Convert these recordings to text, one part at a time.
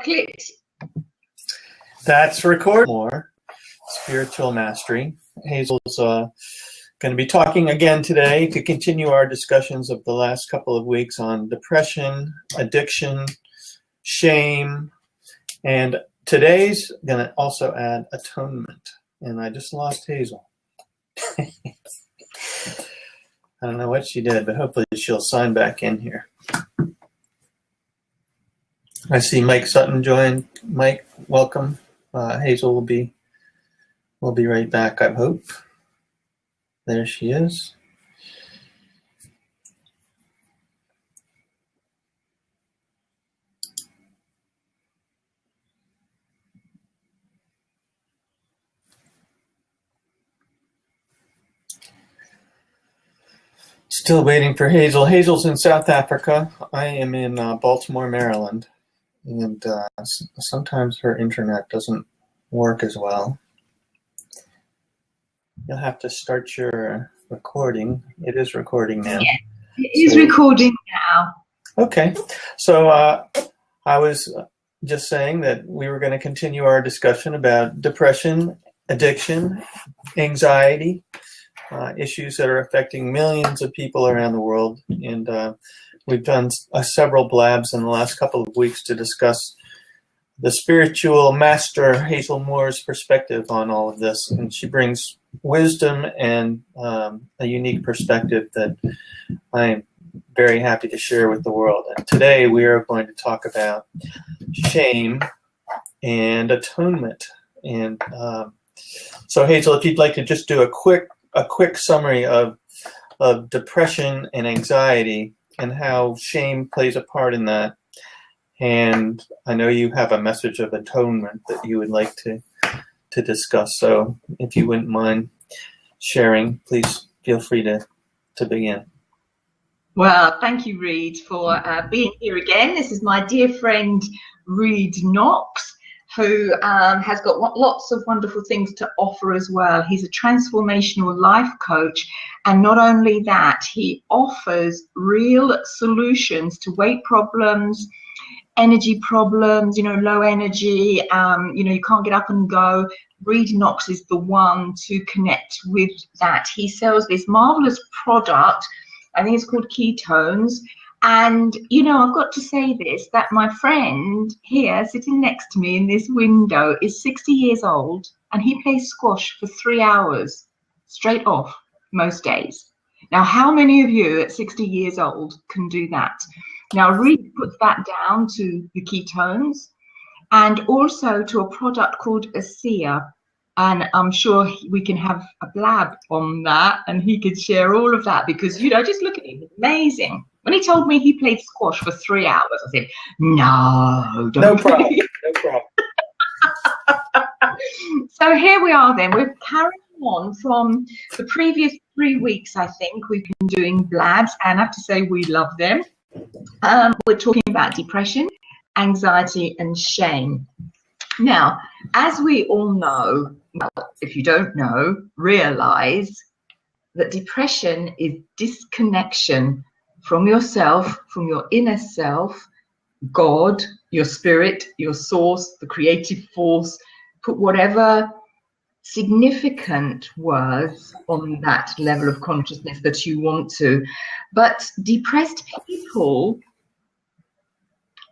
clicked. That's record more spiritual mastery. Hazel's going to be talking again today to continue our discussions of the last couple of weeks on depression, addiction, shame, and today's going to also add atonement. And I just lost Hazel. I don't know what she did, but hopefully she'll sign back in here. I see Mike Sutton joined. Mike, welcome. Hazel will be right back, I hope. There she is. Still waiting for Hazel. Hazel's in South Africa. I am in Baltimore, Maryland. And sometimes her internet doesn't work as well. You'll have to start your recording. It is recording now. Yeah, it is recording now. Okay. So I was just saying that we were going to continue our discussion about depression, addiction, anxiety, issues that are affecting millions of people around the world. And we've done several blabs in the last couple of weeks to discuss the spiritual master Hazel Moore's perspective on all of this. And she brings wisdom and a unique perspective that I am very happy to share with the world. And today we are going to talk about shame and atonement. And so Hazel, if you'd like to just do a quick summary of depression and anxiety and how shame plays a part in that. And I know you have a message of atonement that you would like to discuss. So if you wouldn't mind sharing, please feel free to begin. Well, thank you, Reed, for being here again. This is my dear friend, Read Knox, who has got lots of wonderful things to offer as well. He's a transformational life coach. And not only that, he offers real solutions to weight problems, energy problems, low energy, you can't get up and go. Read Knox is the one to connect with that. He sells this marvelous product. I think it's called ketones. And, I've got to say this, that my friend here sitting next to me in this window is 60 years old, and he plays squash for 3 hours straight off most days. Now, how many of you at 60 years old can do that? Now, Reed puts that down to the ketones and also to a product called ASEA. And I'm sure we can have a blab on that and he could share all of that because, just look at him, amazing. When he told me he played squash for 3 hours, I said, no, don't. No problem. No problem. So here we are then. We're carrying on from the previous 3 weeks, I think. We've been doing blabs, and I have to say we love them. We're talking about depression, anxiety, and shame. Now, as we all know, well, if you don't know, realize that depression is disconnection from yourself, from your inner self, God, your spirit, your source, the creative force. Put whatever significant words on that level of consciousness that you want to. But depressed people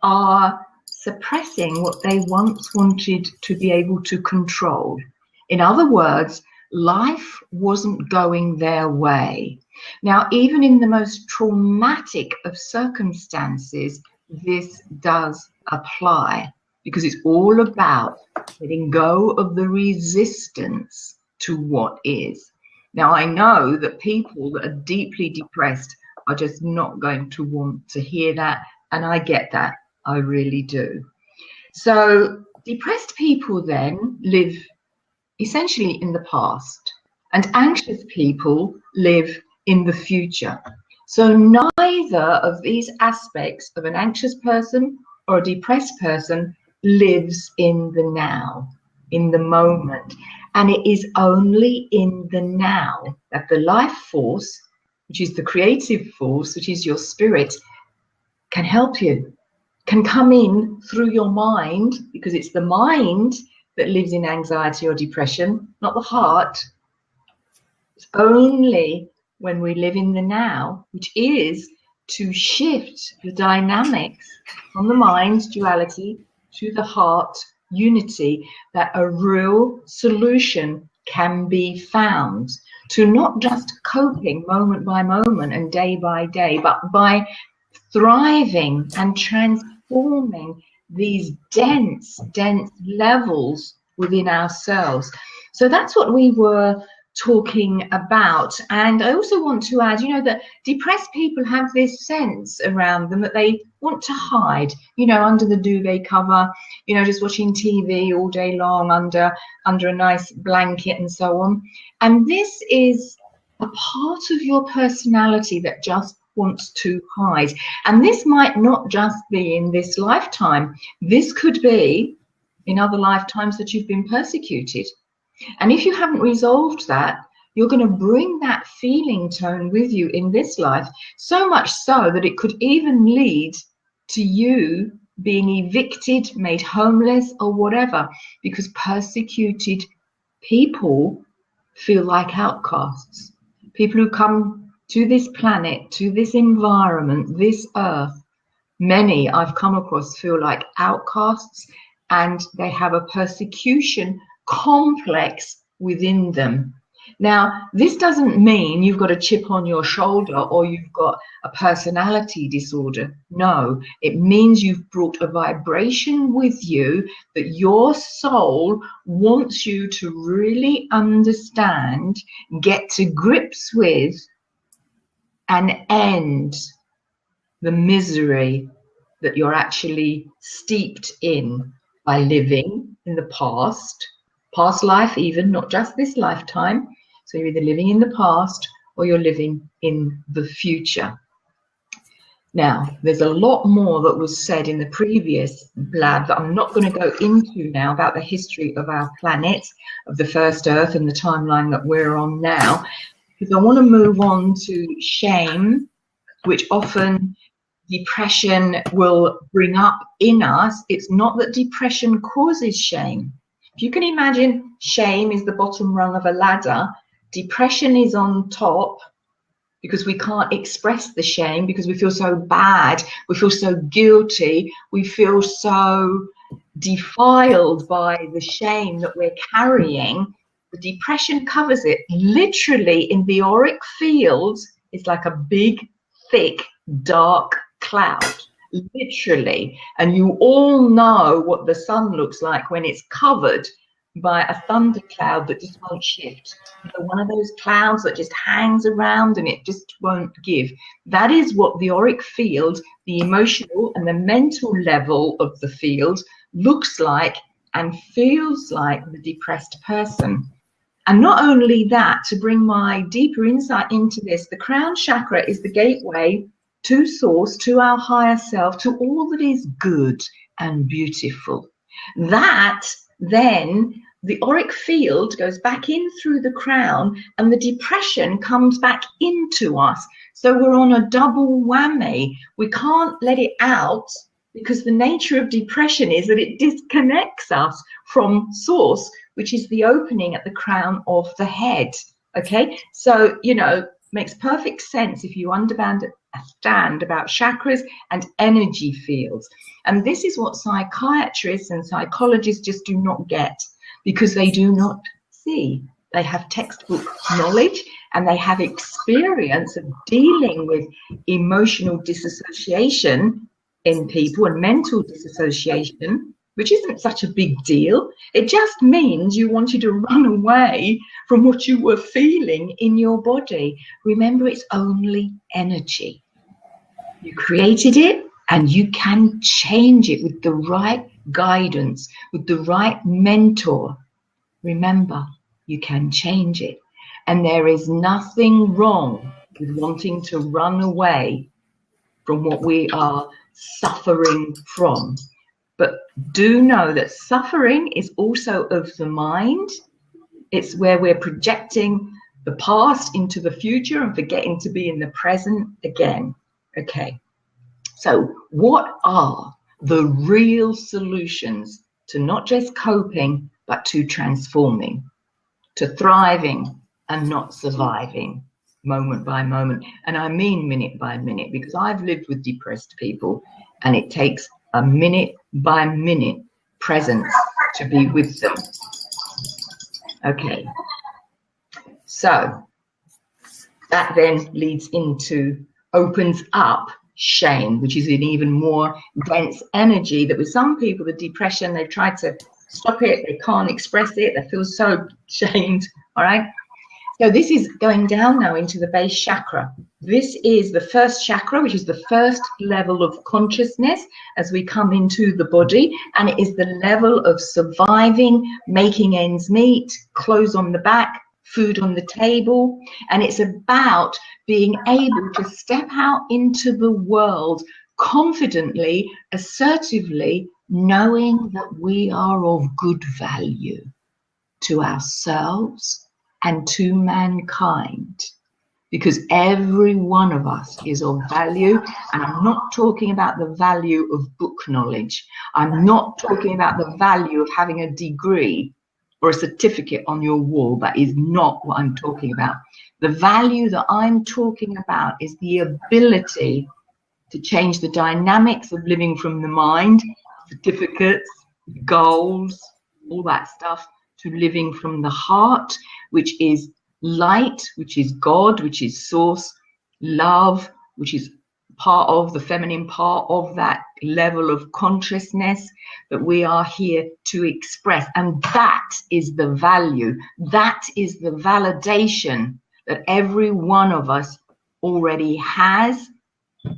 are suppressing what they once wanted to be able to control. In other words, life wasn't going their way. Now, even in the most traumatic of circumstances, this does apply because it's all about letting go of the resistance to what is. Now, I know that people that are deeply depressed are just not going to want to hear that, and I get that. I really do. So depressed people then live essentially in the past, and anxious people live in the future. So neither of these aspects of an anxious person or a depressed person lives in the now, in the moment. And it is only in the now that the life force, which is the creative force, which is your spirit, can help you. can come in through your mind, because it's the mind that lives in anxiety or depression, not the heart. It's only when we live in the now, which is to shift the dynamics from the mind duality to the heart unity, that a real solution can be found to not just coping moment by moment and day by day, but by thriving and transforming these dense levels within ourselves. So that's what we were talking about. And I also want to add, you know, that depressed people have this sense around them that they want to hide, you know, under the duvet cover, you know, just watching TV all day long under a nice blanket and so on. And this is a part of your personality that just wants to hide. And this might not just be in this lifetime. This could be in other lifetimes that you've been persecuted. And if you haven't resolved that, you're going to bring that feeling tone with you in this life, so much so that it could even lead to you being evicted, made homeless, or whatever, because persecuted people feel like outcasts. People who come to this planet, to this environment, this earth, many I've come across feel like outcasts, and they have a persecution complex within them. Now, this doesn't mean you've got a chip on your shoulder or you've got a personality disorder. No, it means you've brought a vibration with you that your soul wants you to really understand, get to grips with, and end the misery that you're actually steeped in by living in the past life even, not just this lifetime. So you're either living in the past or you're living in the future. Now, there's a lot more that was said in the previous blab that I'm not going to go into now about the history of our planet, of the first Earth and the timeline that we're on now, because I want to move on to shame, which often depression will bring up in us. It's not that depression causes shame. If you can imagine, shame is the bottom rung of a ladder, depression is on top, because we can't express the shame because we feel so bad, we feel so guilty, we feel so defiled by the shame that we're carrying. The depression covers it. Literally in the auric field, it's like a big, thick, dark cloud. Literally. And you all know what the sun looks like when it's covered by a thundercloud that just won't shift. So one of those clouds that just hangs around and it just won't give. That is what the auric field, the emotional and the mental level of the field, looks like and feels like the depressed person. And not only that, to bring my deeper insight into this, the crown chakra is the gateway to source, to our higher self, to all that is good and beautiful. That then, the auric field goes back in through the crown and the depression comes back into us. So we're on a double whammy. We can't let it out because the nature of depression is that it disconnects us from source, which is the opening at the crown of the head. Okay, so, you know, makes perfect sense if you understand about chakras and energy fields. And this is what psychiatrists and psychologists just do not get, because they do not see. They have textbook knowledge and they have experience of dealing with emotional disassociation in people and mental disassociation, which isn't such a big deal. It just means you wanted to run away from what you were feeling in your body. Remember, it's only energy. You created it and you can change it with the right guidance, with the right mentor. Remember, you can change it. And there is nothing wrong with wanting to run away from what we are suffering from. But do know that suffering is also of the mind. It's where we're projecting the past into the future and forgetting to be in the present again. Okay, so what are the real solutions to not just coping, but to transforming, to thriving and not surviving moment by moment. And I mean minute by minute, because I've lived with depressed people and it takes a minute by minute presence to be with them. Okay, so that then leads into, opens up shame, which is an even more dense energy that with some people, the depression, they try to stop it, they can't express it, they feel so shamed. All right, so this is going down now into the base chakra. This is the first chakra, which is the first level of consciousness as we come into the body, and it is the level of surviving, making ends meet, clothes on the back, food on the table. And it's about being able to step out into the world confidently, assertively, knowing that we are of good value to ourselves and to mankind, because every one of us is of value. And I'm not talking about the value of book knowledge. I'm not talking about the value of having a degree or a certificate on your wall. That is not what I'm talking about. The value that I'm talking about is the ability to change the dynamics of living from the mind, certificates, goals, all that stuff, to living from the heart, which is light, which is God, which is source, love, which is part of the feminine part of that level of consciousness that we are here to express. And that is the value, that is the validation that every one of us already has,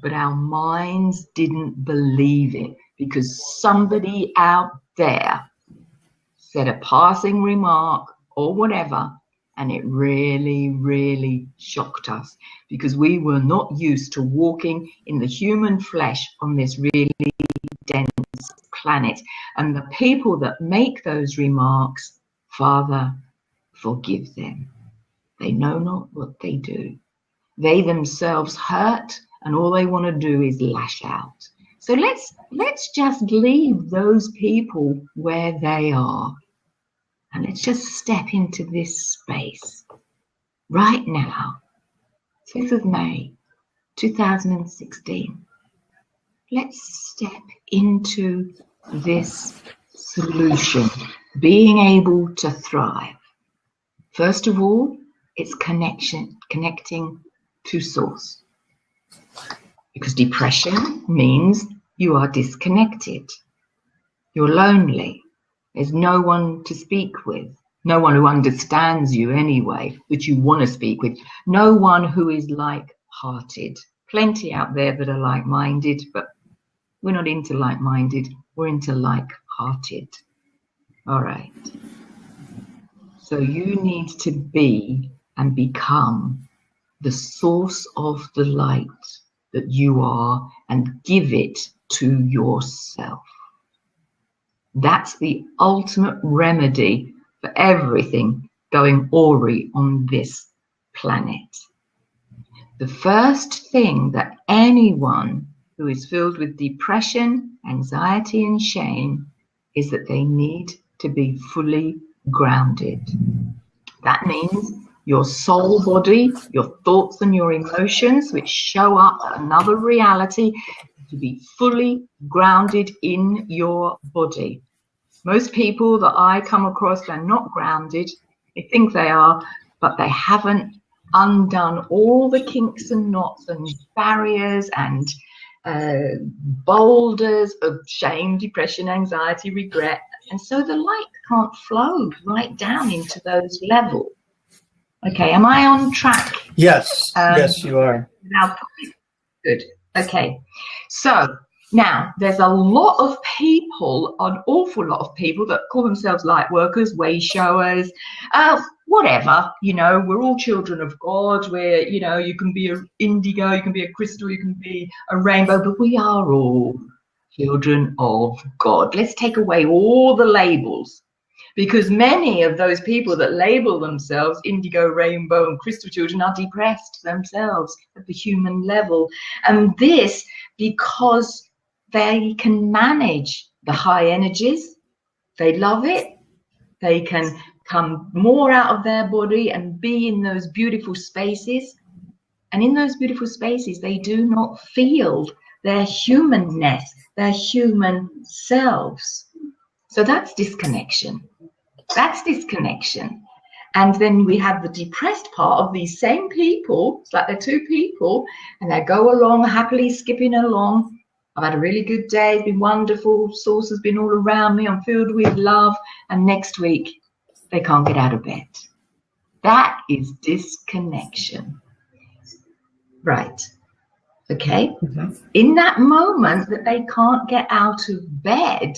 but our minds didn't believe it because somebody out there said a passing remark or whatever, and it really, really shocked us because we were not used to walking in the human flesh on this really dense planet. And the people that make those remarks, Father, forgive them. They know not what they do. They themselves hurt, and all they want to do is lash out. So let's just leave those people where they are. And let's just step into this space right now, 5th of May, 2016. Let's step into this solution, being able to thrive. First of all, it's connecting to source. Because depression means you are disconnected. You're lonely. There's no one to speak with, no one who understands you anyway, that you want to speak with, no one who is like-hearted. Plenty out there that are like-minded, but we're not into like-minded, we're into like-hearted. All right. So you need to be and become the source of the light that you are and give it to yourself. That's the ultimate remedy for everything going awry on this planet. The first thing that anyone who is filled with depression, anxiety, and shame is that they need to be fully grounded. That means your soul body, your thoughts and your emotions, which show up another reality, to be fully grounded in your body. Most people that I come across are not grounded. They think they are, but they haven't undone all the kinks and knots and barriers and boulders of shame, depression, anxiety, regret. And so the light can't flow right down into those levels. Okay, am I on track? Yes, yes, you are. Now, good. Okay, so now there's a lot of people, an awful lot of people that call themselves light workers, way showers, whatever, you know, we're all children of God. We're, you know, you can be an indigo, you can be a crystal, you can be a rainbow, but we are all children of God. Let's take away all the labels, because many of those people that label themselves indigo, rainbow, and crystal children are depressed themselves at the human level. And this because they can manage the high energies. They love it. They can come more out of their body and be in those beautiful spaces. And in those beautiful spaces, they do not feel their humanness, their human selves. So that's disconnection. That's disconnection. And then we have the depressed part of these same people. It's like they're two people and they go along happily skipping along. I've had a really good day. It's been wonderful. Source has been all around me. I'm filled with love. And next week, they can't get out of bed. That is disconnection. Right. Okay. Mm-hmm. In that moment that they can't get out of bed,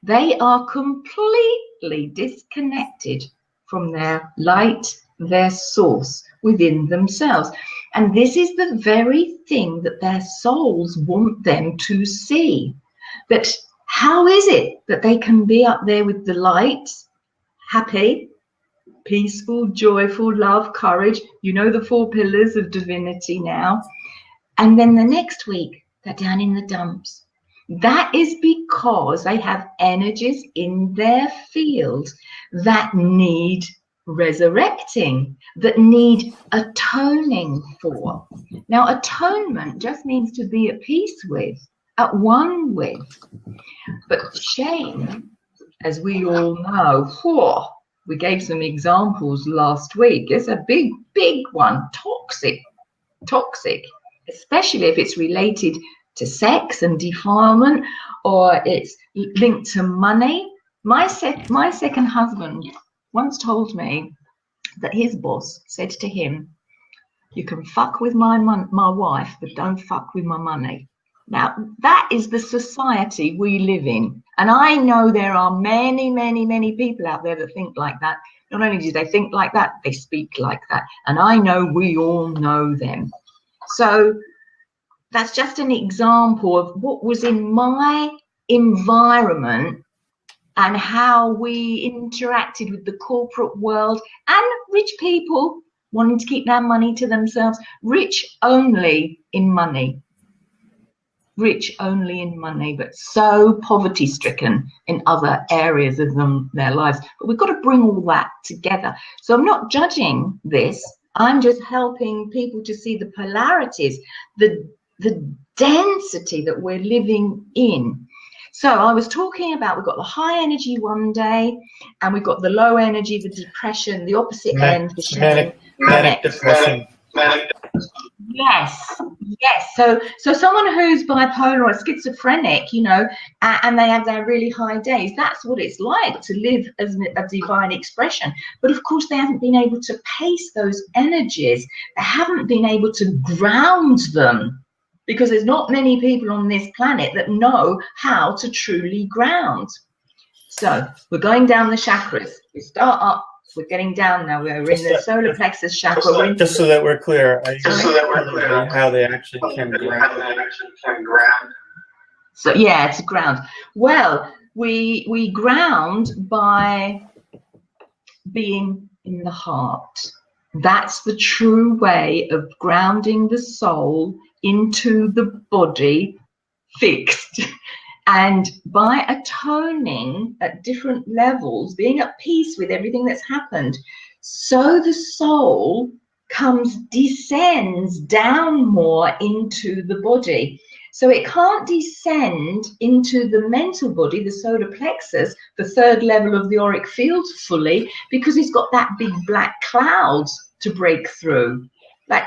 they are completely disconnected from their light, their source within themselves. And this is the very thing that their souls want them to see. That how is it that they can be up there with the light, happy, peaceful, joyful, love, courage, you know, the 4 pillars of divinity now. And then the next week, they're down in the dumps. That is because they have energies in their field that need resurrecting, that need atoning for. Now, atonement just means to be at peace with, at one with. But shame, as we all know, we gave some examples last week. It's a big, big one. Toxic, especially if it's related to sex and defilement, or it's linked to money. My second husband once told me that his boss said to him, "You can fuck with my wife, but don't fuck with my money." Now, that is the society we live in. And I know there are many, many, many people out there that think like that. Not only do they think like that, they speak like that. And I know we all know them. So that's just an example of what was in my environment and how we interacted with the corporate world and rich people wanting to keep their money to themselves. Rich only in money. Rich only in money, but so poverty-stricken in other areas of their lives. But we've got to bring all that together. So I'm not judging this. I'm just helping people to see the polarities, the density that we're living in. So I was talking about, we've got the high energy one day, and we've got the low energy, the depression, the opposite end, the manic depression. Yes. So someone who's bipolar or schizophrenic, you know, and they have their really high days, that's what it's like to live as a divine expression. But of course, they haven't been able to pace those energies. They haven't been able to ground them, because there's not many people on this planet that know how to truly ground. So we're going down the chakras. We start up. We're getting down now. We're in the solar plexus chakra. Just so that we're clear, how they actually can ground. So yeah, it's ground. Well, we ground by being in the heart. That's the true way of grounding the soul into the body fixed. And by atoning at different levels, being at peace with everything that's happened, so the soul descends down more into the body. So it can't descend into the mental body, the solar plexus, the 3rd level of the auric field fully, because it's got that big black cloud to break through.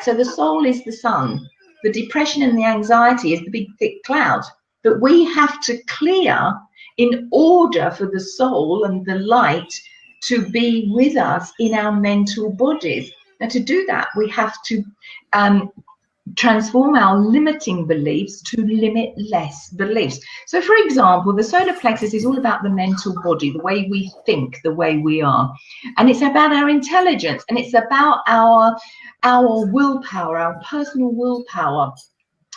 So the soul is the sun. The depression and the anxiety is the big thick cloud that we have to clear in order for the soul and the light to be with us in our mental bodies. Now, to do that, we have to transform our limiting beliefs to limitless beliefs. So, for example, the solar plexus is all about the mental body, the way we think, the way we are. And it's about our intelligence, and it's about our willpower, our personal willpower.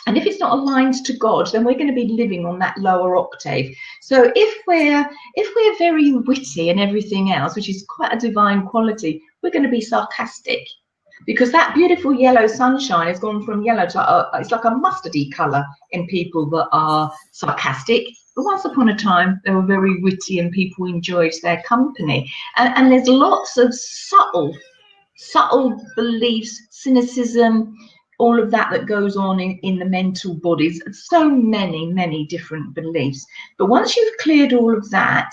And if it's not aligned to God, then we're going to be living on that lower octave. So if we're very witty and everything else, which is quite a divine quality, we're going to be sarcastic. because that beautiful yellow sunshine has gone from yellow to it's like a mustardy colour in people that are sarcastic. But once upon a time, they were very witty and people enjoyed their company. And there's lots of subtle beliefs, cynicism, all of that goes on in the mental bodies. So many different beliefs. But once you've cleared all of that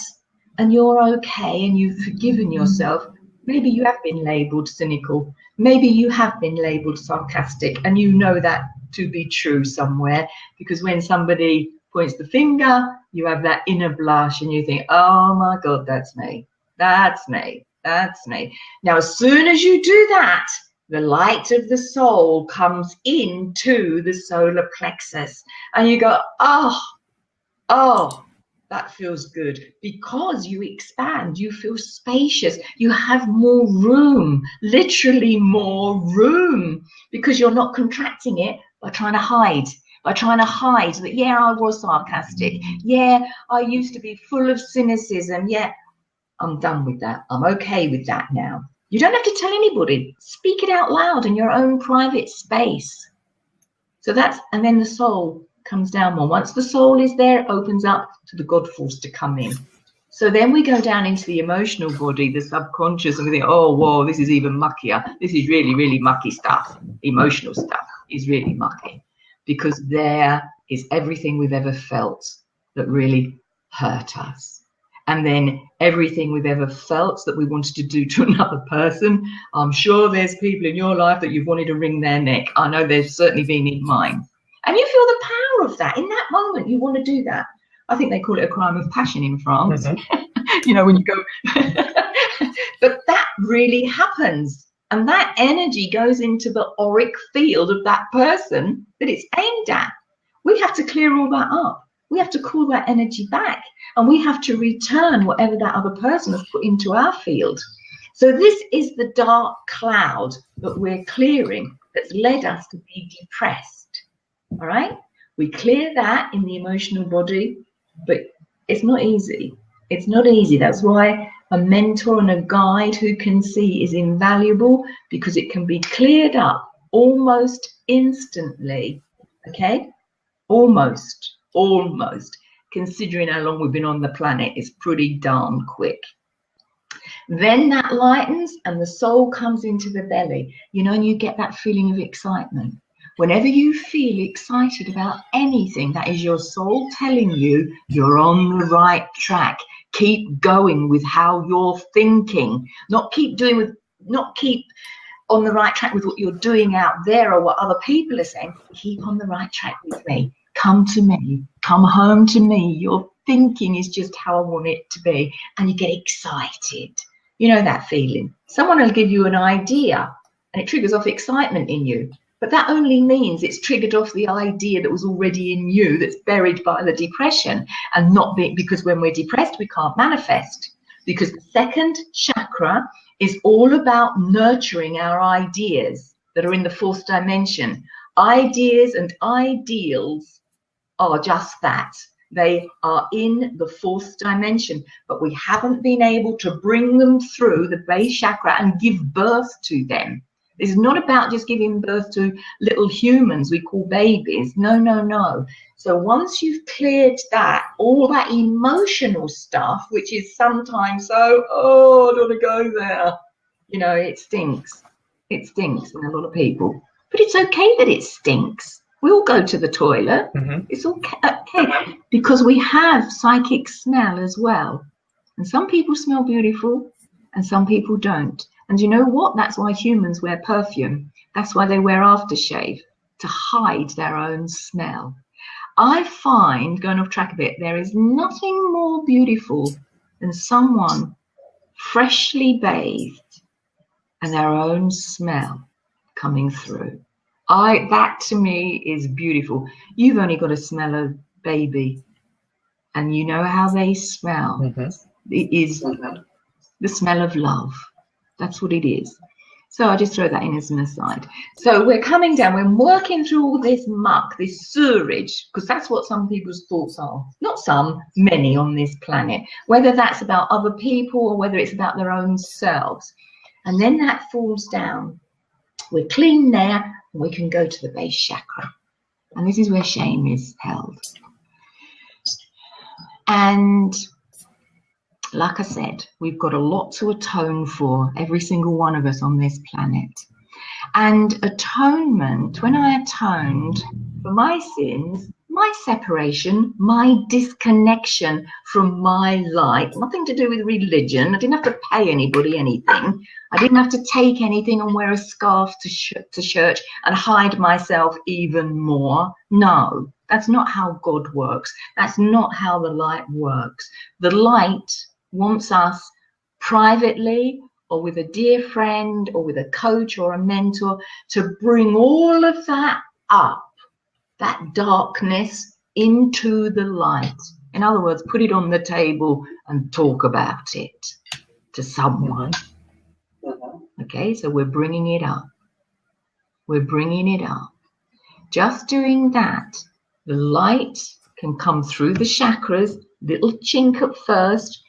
and you're okay and you've forgiven yourself, maybe you have been labelled cynical. Maybe you have been labelled sarcastic, and you know that to be true somewhere, because when somebody points the finger, you have that inner blush and you think, oh my God, that's me. That's me. That's me. Now, as soon as you do that, the light of the soul comes into the solar plexus and you go, oh, that feels good, because you expand, you feel spacious, you have more room, literally more room, because you're not contracting it by trying to hide. That, yeah, I was sarcastic. Yeah, I used to be full of cynicism. Yeah, I'm done with that. I'm okay with that now. You don't have to tell anybody. Speak it out loud in your own private space. So and then the soul comes down more. Once the soul is there, it opens up to the God force to come in. So then we go down into the emotional body, the subconscious, and we think, oh, whoa, this is even muckier. This is really mucky stuff. Emotional stuff is really mucky, because there is everything we've ever felt that really hurt us. And then everything we've ever felt that we wanted to do to another person. I'm sure there's people in your life that you've wanted to wring their neck. I know there's certainly been in mine. And you feel the power of that. In that moment, you want to do that. I think they call it a crime of passion in France. You know, when you go. But that really happens. And that energy goes into the auric field of that person that it's aimed at. We have to clear all that up. We have to call that energy back, and we have to return whatever that other person has put into our field. So this is the dark cloud that we're clearing that's led us to be depressed. All right? We clear that in the emotional body, but it's not easy. It's not easy. That's why a mentor and a guide who can see is invaluable, because it can be cleared up almost instantly. Okay? Almost, considering how long we've been on the planet, is pretty darn quick. Then that lightens and the soul comes into the belly, you know, and you get that feeling of excitement. Whenever you feel excited about anything, that is your soul telling you you're on the right track. Keep going with how you're thinking, not keep on the right track with what you're doing out there or what other people are saying. Keep on the right track with me. Come to me. Come home to me. Your thinking is just how I want it to be. And you get excited. You know that feeling. Someone will give you an idea and it triggers off excitement in you. But that only means it's triggered off the idea that was already in you, that's buried by the depression, and not because when we're depressed, we can't manifest. Because the second chakra is all about nurturing our ideas that are in the fourth dimension. Ideas and ideals are just that. They are in the fourth dimension, but we haven't been able to bring them through the base chakra and give birth to them. This is not about just giving birth to little humans we call babies. No. So once you've cleared that, all that emotional stuff, which is sometimes so, oh, I don't want to go there. You know, it stinks. It stinks in a lot of people. But it's okay that it stinks. We all go to the toilet. It's okay, because we have psychic smell as well. And some people smell beautiful and some people don't. And you know what? That's why humans wear perfume. That's why they wear aftershave, to hide their own smell. I find, going off track a bit, there is nothing more beautiful than someone freshly bathed and their own smell coming through. That to me is beautiful. You've only got to smell a baby and you know how they smell. It is the smell of love. That's what it is. So I just throw that in as an aside. So we're coming down, we're working through all this muck, this sewerage, because that's what some people's thoughts are. Not some, many on this planet. Whether that's about other people or whether it's about their own selves. And then that falls down. We're clean there, and we can go to the base chakra. And this is where shame is held. And like I said, we've got a lot to atone for, every single one of us on this planet. And atonement, when I atoned for my sins, my separation, my disconnection from my light, nothing to do with religion. I didn't have to pay anybody anything. I didn't have to take anything and wear a scarf to church and hide myself even more. No, that's not how God works. That's not how the light works. The light wants us privately, or with a dear friend, or with a coach or a mentor, to bring all of that up, that darkness, into the light. In other words, put it on the table and talk about it to someone. Okay, so we're bringing it up. We're bringing it up. Just doing that, the light can come through the chakras, little chink at first,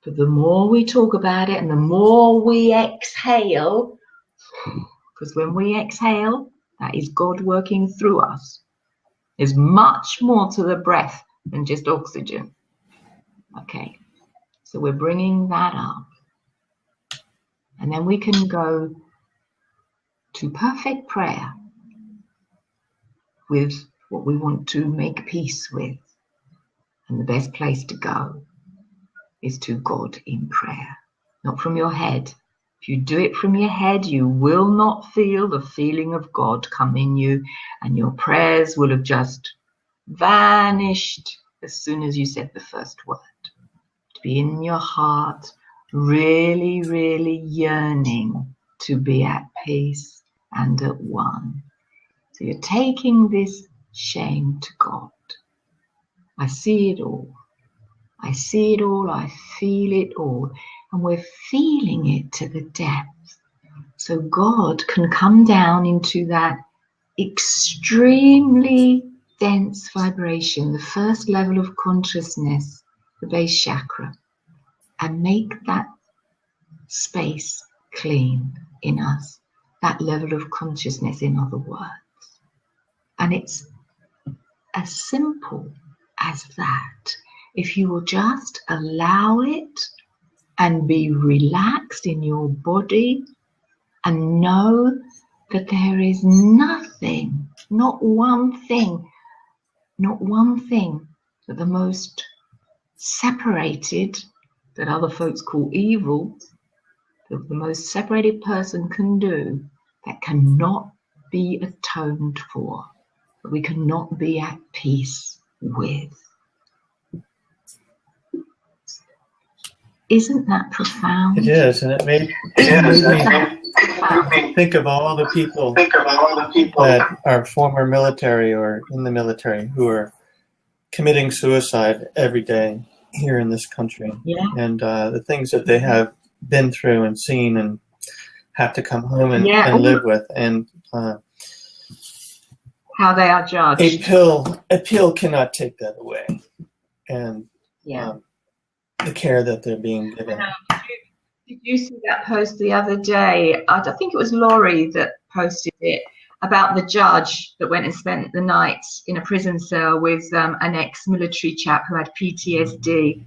but the more we talk about it and the more we exhale, because when we exhale, that is God working through us. There's much more to the breath than just oxygen. Okay, so we're bringing that up. And then we can go to perfect prayer with what we want to make peace with. And the best place to go is to God in prayer, not from your head. If you do it from your head, you will not feel the feeling of God come in you, and your prayers will have just vanished as soon as you said the first word. To be in your heart, really, really yearning to be at peace and at one. So you're taking this shame to God. I see it all. I see it all. I feel it all. And we're feeling it to the depth. So God can come down into that extremely dense vibration, the first level of consciousness, the base chakra, and make that space clean in us, that level of consciousness, in other words. And it's as simple as that. If you will just allow it and be relaxed in your body and know that there is nothing, not one thing that the most separated, that other folks call evil, that the most separated person can do, that cannot be atoned for, that we cannot be at peace with. Isn't that profound? It is, and it made me think of all the people that are former military or in the military who are committing suicide every day here in this country. Yeah. And the things that they have been through and seen and have to come home and live with. And how they are judged. A pill cannot take that away. And the care that they're being given. Did you see that post the other day? I think it was Laurie that posted it, about the judge that went and spent the night in a prison cell with an ex-military chap who had PTSD.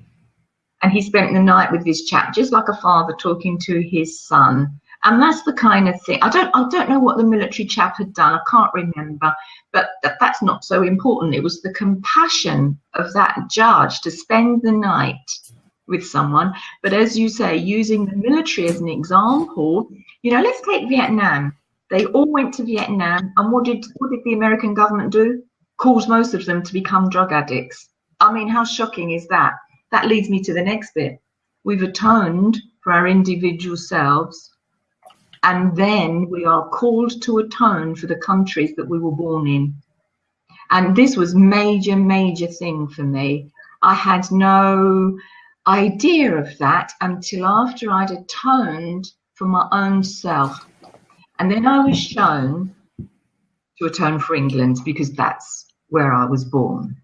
And he spent the night with this chap, just like a father talking to his son. And that's the kind of thing. I don't know what the military chap had done. I can't remember. But that's not so important. It was the compassion of that judge to spend the night with someone. But as you say, using the military as an example, let's take Vietnam. They all went to Vietnam, and what did the American government do? Cause most of them to become drug addicts. I mean, how shocking is that? That leads me to the next bit. We've atoned for our individual selves, and then we are called to atone for the countries that we were born in. And this was major thing for me. I had no idea of that until after I'd atoned for my own self. And then I was shown to atone for England, because that's where I was born.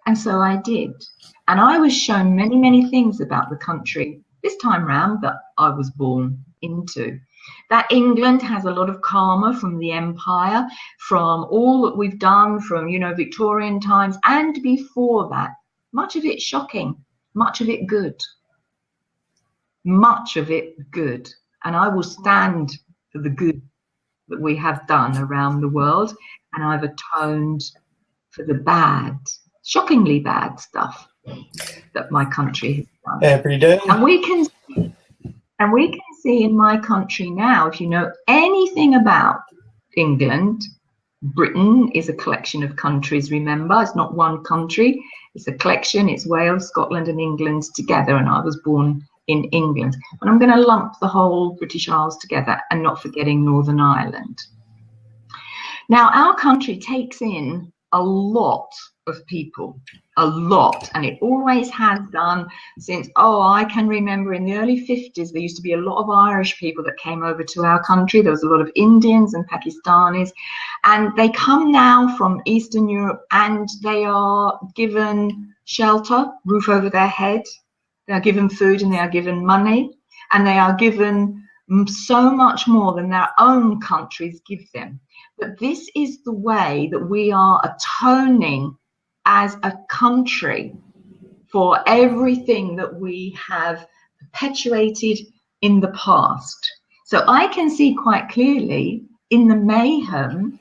And so I did. And I was shown many things about the country this time round that I was born into. That England has a lot of karma from the empire, from all that we've done from, you know, Victorian times and before that. Much of it shocking, much of it good. Much of it good. And I will stand for the good that we have done around the world, and I've atoned for the bad, shockingly bad stuff that my country has done. Every day. And we can see in my country now, if you know anything about England, Britain is a collection of countries, remember, it's not one country, it's a collection, it's Wales, Scotland and England together, and I was born in England. And I'm going to lump the whole British Isles together and not forgetting Northern Ireland. Now, our country takes in a lot of people, a lot, and it always has done since, I can remember in the early 50s, there used to be a lot of Irish people that came over to our country. There was a lot of Indians and Pakistanis, and they come now from Eastern Europe, and they are given shelter, roof over their head. They are given food and they are given money, and they are given so much more than their own countries give them. But this is the way that we are atoning as a country for everything that we have perpetuated in the past. So I can see quite clearly in the mayhem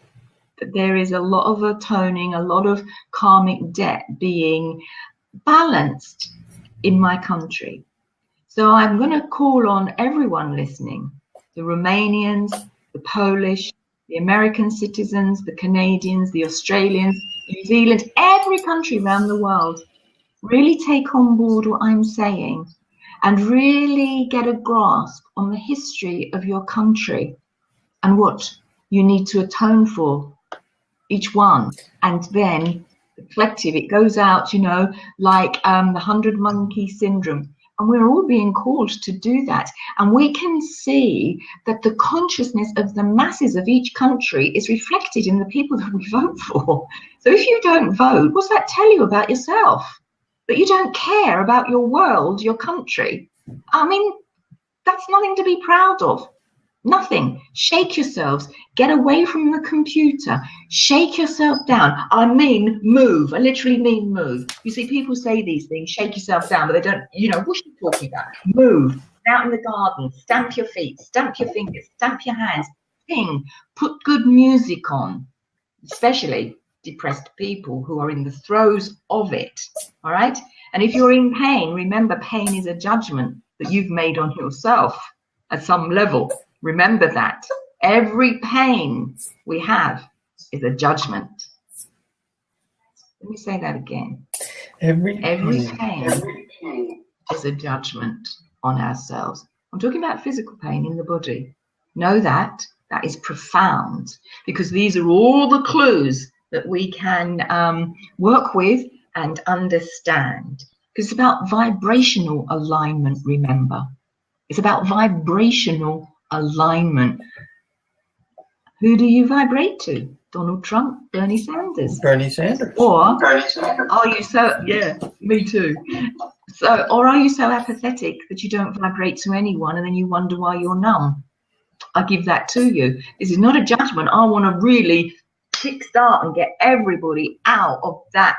that there is a lot of atoning, a lot of karmic debt being balanced in my country. So I'm going to call on everyone listening, the Romanians, the Polish, the American citizens, the Canadians, the Australians, New Zealand, every country around the world, really take on board what I'm saying and really get a grasp on the history of your country and what you need to atone for, each one. And then the collective, it goes out, you know, like the 100 monkey syndrome. And we're all being called to do that. And we can see that the consciousness of the masses of each country is reflected in the people that we vote for. So if you don't vote, what's that tell you about yourself? That you don't care about your world, your country. I mean, that's nothing to be proud of. Nothing. Shake yourselves. Get away from the computer. Shake yourself down. I mean move. I literally mean move. You see, people say these things, shake yourself down, but they don't, you know, what are you talking about? Move. Out in the garden. Stamp your feet. Stamp your fingers. Stamp your hands. Sing. Put good music on. Especially depressed people who are in the throes of it. All right? And if you're in pain, remember pain is a judgment that you've made on yourself at some level. Remember that. Every pain we have is a judgment. Let me say that again. Every pain is a judgment on ourselves. I'm talking about physical pain in the body. Know that. That is profound, because these are all the clues that we can work with and understand. Because it's about vibrational alignment, remember. It's about vibrational alignment. Who do you vibrate to? Donald Trump, Bernie Sanders. Bernie Sanders. Or are you so, yeah, me too. So, or are you so apathetic that you don't vibrate to anyone and then you wonder why you're numb? I give that to you. This is not a judgment. I want to really kickstart and get everybody out of that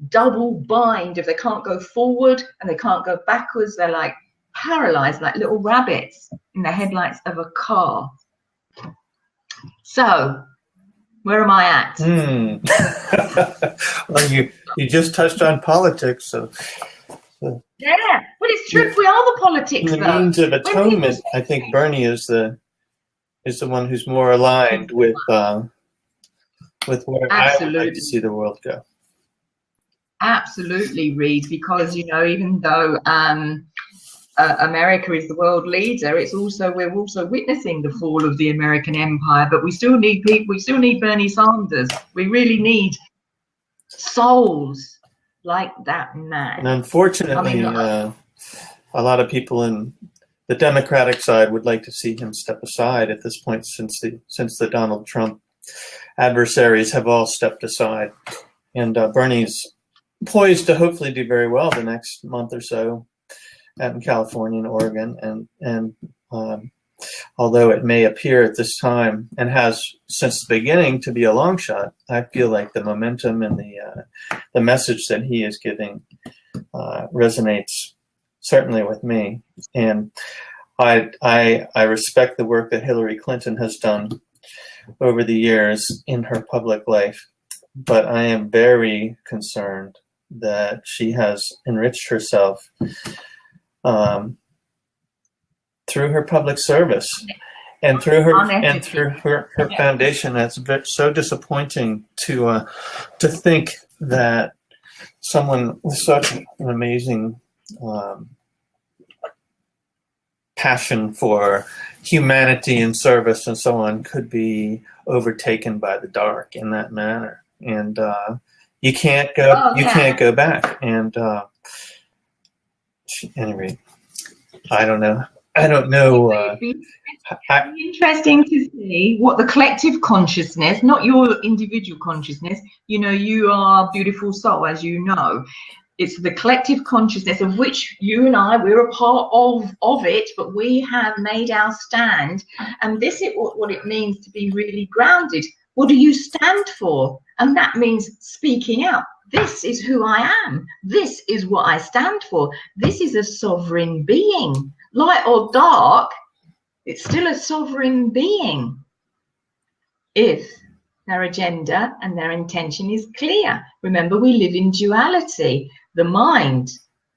double bind. If they can't go forward and they can't go backwards, they're like paralyzed, like little rabbits in the headlights of a car. So, where am I at? Well, you just touched on politics, so. Yeah, well, it's true. We are the politics. In the means of atonement, I think Bernie is the one who's more aligned with where I would like to see the world go. Absolutely, Reed, because you know, even though America is the world leader, we're also witnessing the fall of the American empire. But we still need people. We still need Bernie Sanders. We really need souls like that man. And unfortunately, a lot of people in the Democratic side would like to see him step aside at this point, since the Donald Trump adversaries have all stepped aside, and Bernie's poised to hopefully do very well the next month or so out in California and Oregon, and although it may appear at this time, and has since the beginning, to be a long shot, I feel like the momentum and the message that he is giving resonates certainly with me. And I respect the work that Hillary Clinton has done over the years in her public life, but I am very concerned that she has enriched herself through her public service and through her foundation. That's so disappointing to think that someone with such an amazing passion for humanity and service and so on could be overtaken by the dark in that manner. And you can't go back. And anyway, I don't know. It'd be interesting to see what the collective consciousness, not your individual consciousness, you are a beautiful soul, as you know. It's the collective consciousness of which you and I, we're a part of it, but we have made our stand. And this is what it means to be really grounded. What do you stand for? And that means speaking out. This is who I am. This is what I stand for. This is a sovereign being. Light or dark, it's still a sovereign being if their agenda and their intention is clear. Remember, we live in duality. The mind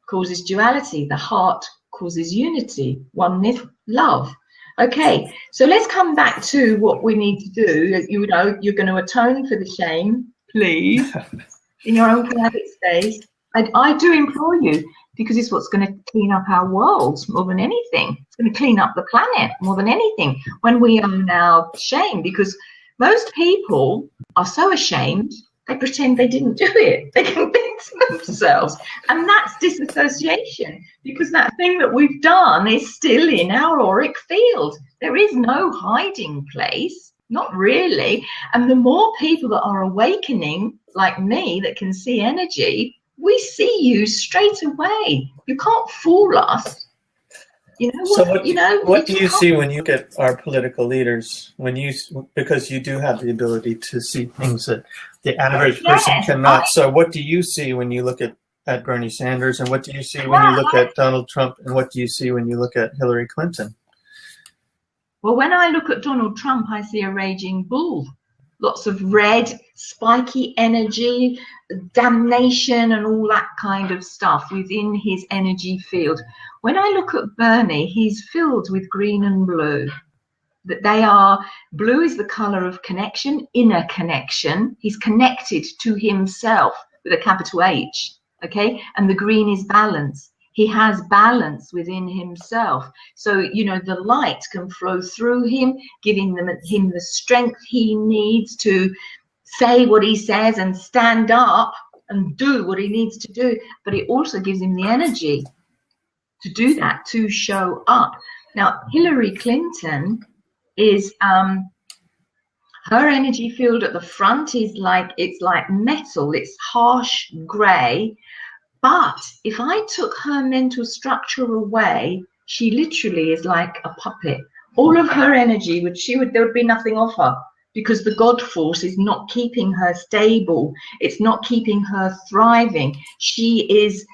causes duality. The heart causes unity, oneness, love. Okay, so let's come back to what we need to do. You're going to atone for the shame, please, in your own private space. I do implore you, because it's what's going to clean up our world more than anything. It's going to clean up the planet more than anything when we are now shamed, because most people are so ashamed they pretend they didn't do it. They convince themselves. And that's disassociation, because that thing that we've done is still in our auric field. There is no hiding place, not really. And the more people that are awakening, like me, that can see energy, we see you straight away. You can't fool us. What do you see when you look at our political leaders? Because you do have the ability to see things that the average person cannot. So what do you see when you look at Bernie Sanders, and what do you see when you look at Donald Trump, and what do you see when you look at Hillary Clinton? Well, when I look at Donald Trump, I see a raging bull. Lots of red, spiky energy, damnation, and all that kind of stuff within his energy field. When I look at Bernie, he's filled with green and blue. Blue is the color of connection, inner connection. He's connected to himself with a capital H, okay? And the green is balance. He has balance within himself. So, the light can flow through him, giving him the strength he needs to say what he says and stand up and do what he needs to do. But it also gives him the energy to do that, to show up. Now, Hillary Clinton is, her energy field at the front is like metal. It's harsh gray. But if I took her mental structure away, she literally is like a puppet. All of her energy there would be nothing of her, because the God force is not keeping her stable. It's not keeping her thriving. She is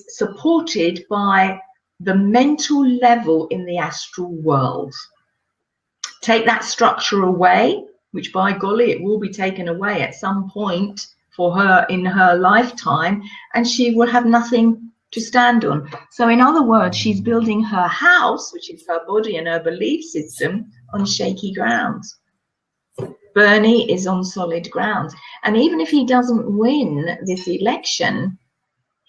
supported by the mental level in the astral world. Take that structure away, which by golly, it will be taken away at some point for her in her lifetime, and she will have nothing to stand on. So in other words, she's building her house, which is her body and her belief system, on shaky grounds. Bernie is on solid ground. And even if he doesn't win this election,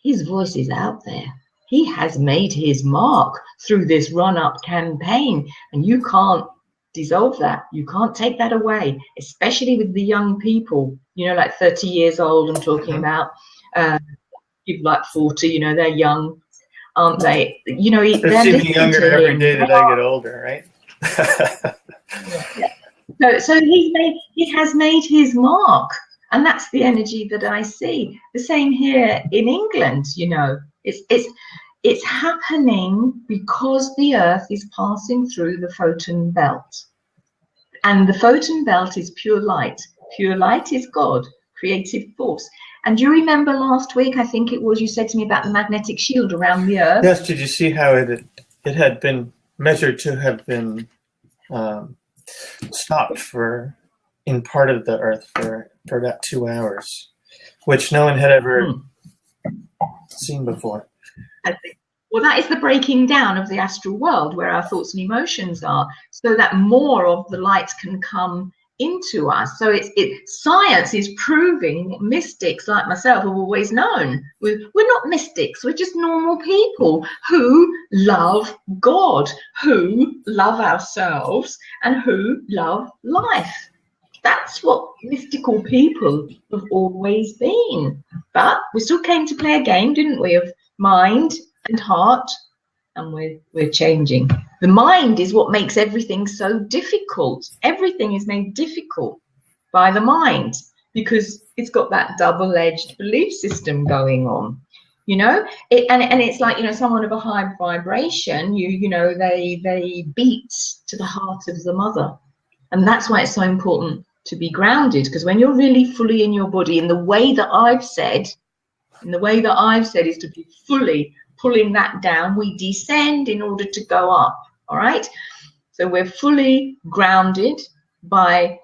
his voice is out there. He has made his mark through this run-up campaign, and you can't dissolve that. You can't take that away, especially with the young people, like 30 years old. I'm talking about people like 40, they're young, aren't they? They're seeming younger every day that I get older, right? Yeah. So he has made his mark, and that's the energy that I see. The same here in England, It's happening because the Earth is passing through the photon belt. And the photon belt is pure light. Pure light is God, creative force. And do you remember last week, I think it was, you said to me about the magnetic shield around the Earth? Yes, did you see how it had been measured to have been stopped in part of the Earth for about 2 hours, which no one had ever seen before. I think. Well, that is the breaking down of the astral world where our thoughts and emotions are, so that more of the light can come into us. So science is proving, mystics like myself have always known, we're not mystics, we're just normal people who love God, who love ourselves, and who love life. That's what mystical people have always been. But we still came to play a game, didn't we, of mind and heart, and we're changing. The mind is what makes everything so difficult. Everything is made difficult by the mind because it's got that double-edged belief system going on. You know, and it's like, you know, someone of a high vibration, you know, they beat to the heart of the mother, and that's why it's so important to be grounded, because when you're really fully in your body, in the way that I've said is to be fully pulling that down. We descend in order to go up. All right, so we're fully grounded by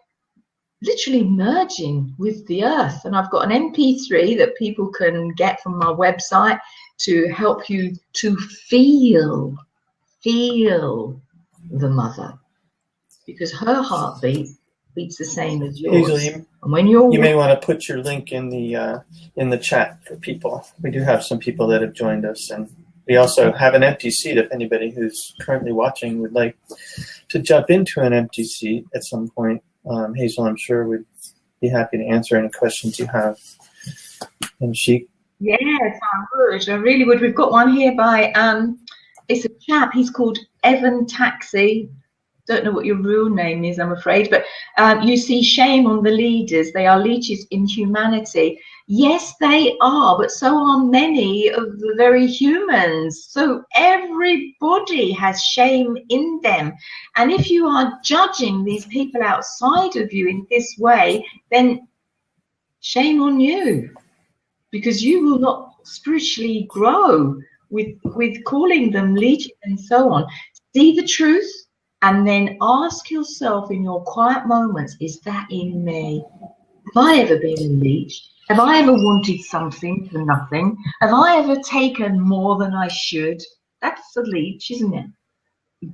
literally merging with the earth. And I've got an MP3 that people can get from my website to help you to feel the mother, because her heartbeat beats the same as yours. Hazel, and when you may want to put your link in the chat for people. We do have some people that have joined us, and we also have an empty seat if anybody who's currently watching would like to jump into an empty seat at some point. Hazel, I'm sure, would be happy to answer any questions you have. And she... Yes, I would. I really would. We've got one here by, it's a chap, he's called Evan Taxi. Don't know what your real name is, I'm afraid, but you see shame on the leaders. They are leeches in humanity. Yes, they are, but so are many of the very humans. So everybody has shame in them. And if you are judging these people outside of you in this way, then shame on you, because you will not spiritually grow with calling them leeches and so on. See the truth. And then ask yourself in your quiet moments, is that in me? Have I ever been a leech? Have I ever wanted something for nothing? Have I ever taken more than I should? That's a leech, isn't it?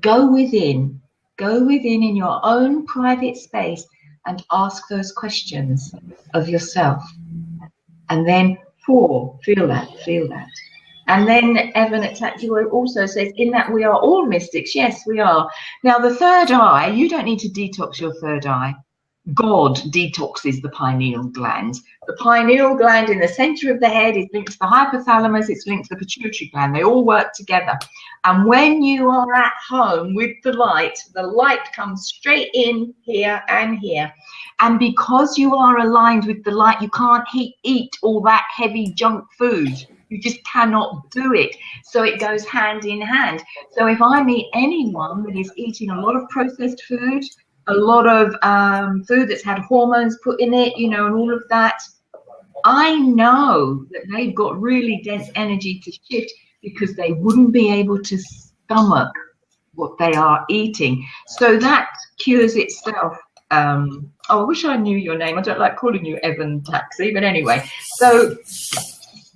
Go within in your own private space and ask those questions of yourself. And then feel that. And then Evan at Tactical also says, in that we are all mystics. Yes, we are. Now, the third eye, you don't need to detox your third eye. God detoxes the pineal gland. The pineal gland in the center of the head is linked to the hypothalamus. It's linked to the pituitary gland. They all work together. And when you are at home with the light comes straight in here and here. And because you are aligned with the light, you can't eat all that heavy junk food. You just cannot do it. So it goes hand in hand. So if I meet anyone that is eating a lot of processed food, a lot of food that's had hormones put in it, you know, and all of that, I know that they've got really dense energy to shift, because they wouldn't be able to stomach what they are eating. So that cures itself. Oh, I wish I knew your name. I don't like calling you Evan Taxi, but anyway. So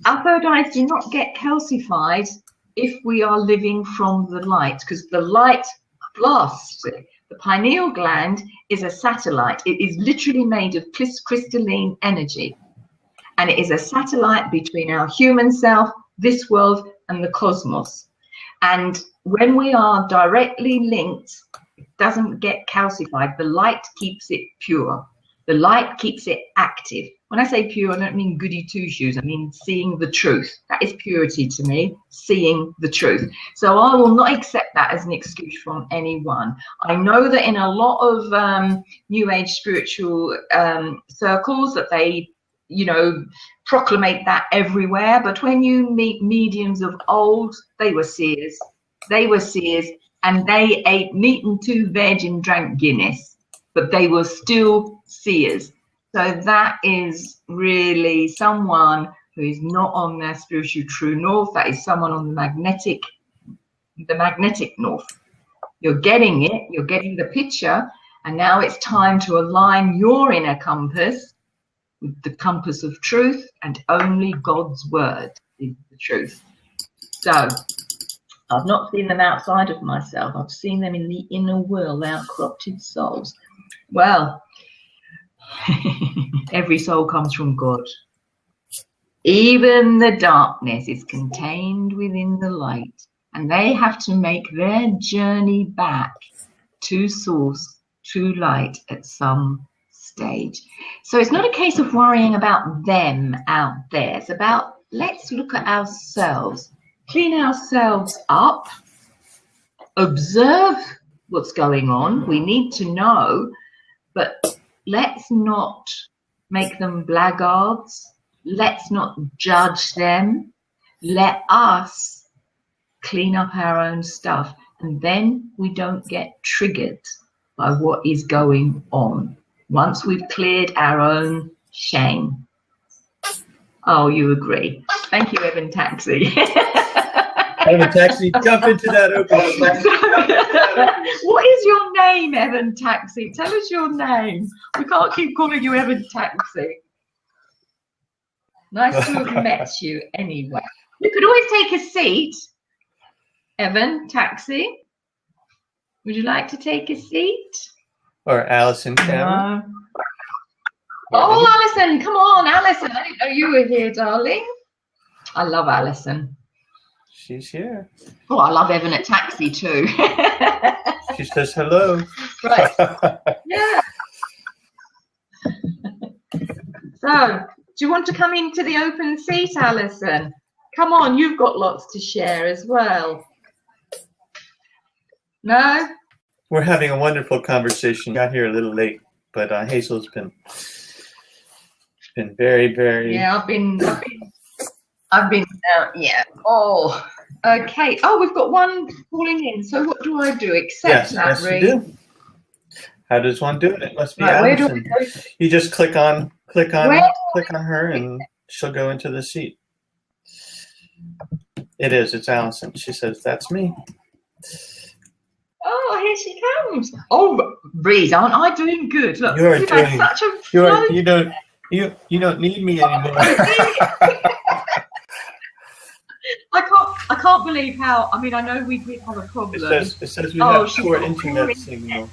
our third eyes do not get calcified if we are living from the light, because the light blasts it. The pineal gland is a satellite. It is literally made of crystalline energy. And it is a satellite between our human self, this world, and the cosmos. And when we are directly linked, it doesn't get calcified. The light keeps it pure. The light keeps it active. When I say pure, I don't mean goody two-shoes. I mean seeing the truth. That is purity to me, seeing the truth. So I will not accept that as an excuse from anyone. I know that in a lot of New Age spiritual circles that they you know, proclamate that everywhere. But when you meet mediums of old, they were seers. They were seers, and they ate meat and 2 veg and drank Guinness, but they were still seers. So that is really someone who is not on their spiritual true north. That is someone on the magnetic north. You're getting it, you're getting the picture, and now it's time to align your inner compass with the compass of truth, and only God's word is the truth. So I've not seen them outside of myself. I've seen them in the inner world. They are corrupted souls. Well, every soul comes from God. Even the darkness is contained within the light, and they have to make their journey back to source, to light at some stage. So it's not a case of worrying about them out there. It's about, let's look at ourselves, clean ourselves up, observe what's going on. We need to know, but let's not make them blackguards. Let's not judge them. Let us clean up our own stuff, and then we don't get triggered by what is going on once we've cleared our own shame. Oh, you agree. Thank you, Evan Taxi. Evan Taxi, jump into that open. What is your name, Evan Taxi? Tell us your name. We can't keep calling you Evan Taxi. Nice to have met you anyway. You could always take a seat, Evan Taxi. Would you like to take a seat? Or Alison Cameron. Oh, Alison, come on, Alison. I didn't know you were here, darling. I love Alison. She's here. Oh, I love Evan at Taxi too. She says hello. Right. Yeah. So, do you want to come into the open seat, Alison? Come on, you've got lots to share as well. No? We're having a wonderful conversation. Got here a little late, but Hazel's been very, very. Yeah, I've been. Yeah. Oh, okay. Oh, we've got one calling in. So what do I do? Accept that, Read? You do. How does one do it? It must be right, Alison. You just click on her, and she'll go into the seat. It's Alison. She says, "That's me." Oh, here she comes. Oh, Reed, aren't I doing good? Look, you've had such a flow. You don't need me anymore. I can't believe how. I mean, I know we did have a problem. It says we have poor internet signal,